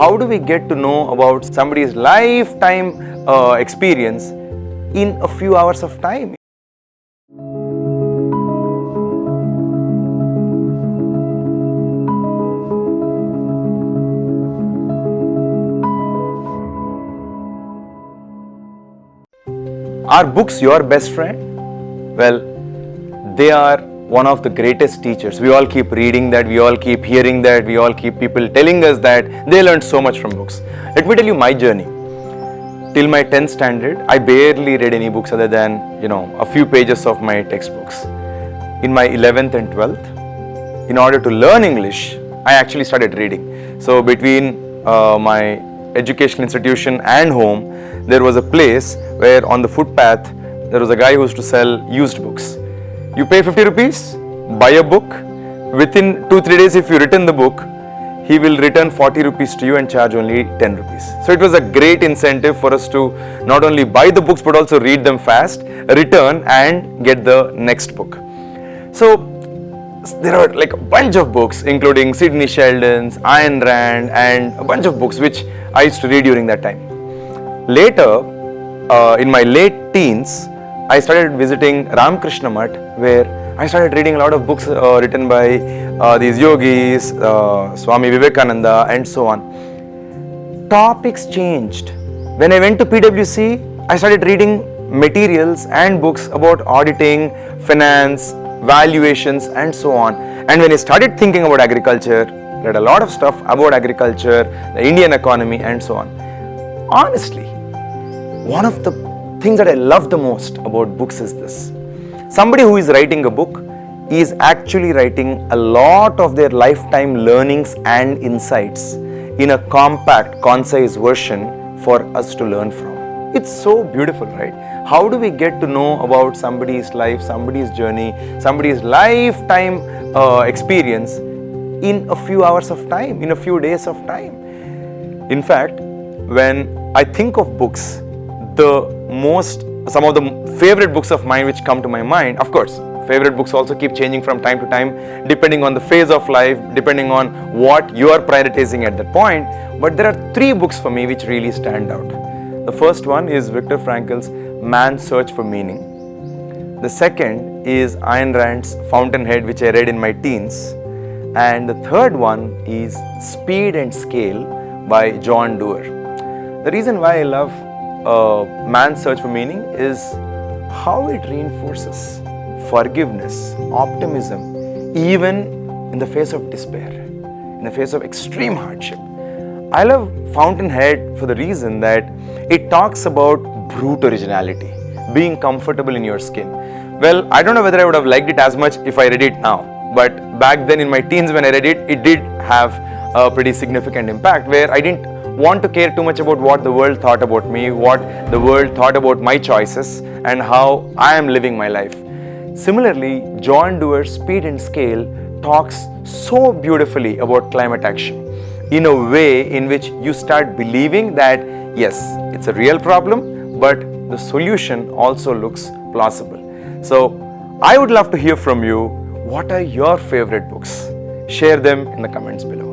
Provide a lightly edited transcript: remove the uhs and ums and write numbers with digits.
how do we get to know about somebody's lifetime experience in a few hours of time? Are books your best friend? Well, they are one of the greatest teachers. We all keep reading that, we all keep hearing that, we all keep people telling us that they learned so much from books. Let me tell you my journey. Till my 10th standard, I barely read any books other than, a few pages of my textbooks. In my 11th and 12th, in order to learn English, I actually started reading. So between my educational institution and home, there was a place where on the footpath, there was a guy who used to sell used books. You pay 50 rupees, buy a book. Within 2-3 days, if you return the book, he will return 40 rupees to you and charge only 10 rupees. So it was a great incentive for us to not only buy the books but also read them fast, return and get the next book. So there are like a bunch of books including Sidney Sheldon's, Ayn Rand and a bunch of books which I used to read during that time. Later, in my late teens, I started visiting Ramakrishna Mutt, where I started reading a lot of books written by these yogis, Swami Vivekananda and so on. Topics changed. When I went to PwC, I started reading materials and books about auditing, finance, valuations and so on. And when I started thinking about agriculture, read a lot of stuff about agriculture, the Indian economy and so on. Honestly, one of the things that I love the most about books is this. Somebody who is writing a book is actually writing a lot of their lifetime learnings and insights in a compact, concise version for us to learn from. It's so beautiful, right? How do we get to know about somebody's life, somebody's journey, somebody's lifetime experience in a few hours of time, in a few days of time? In fact, when I think of books, some of the favorite books of mine which come to my mind, of course, favorite books also keep changing from time to time depending on the phase of life, depending on what you are prioritizing at that point. But there are 3 books for me which really stand out. The first one is Viktor Frankl's Man's Search for Meaning. The second is Ayn Rand's Fountainhead, which I read in my teens. And the third one is Speed and Scale by John Dewar. The reason why I love Man's Search for Meaning is how it reinforces forgiveness, optimism, even in the face of despair, in the face of extreme hardship. I love Fountainhead for the reason that it talks about brute originality, being comfortable in your skin. Well, I don't know whether I would have liked it as much if I read it now, but back then in my teens when I read it, it did have a pretty significant impact where I didn't want to care too much about what the world thought about me, what the world thought about my choices and how I am living my life. Similarly, John Dewar's Speed and Scale talks so beautifully about climate action in a way in which you start believing that yes, it's a real problem, but the solution also looks plausible. So I would love to hear from you. What are your favorite books? Share them in the comments below.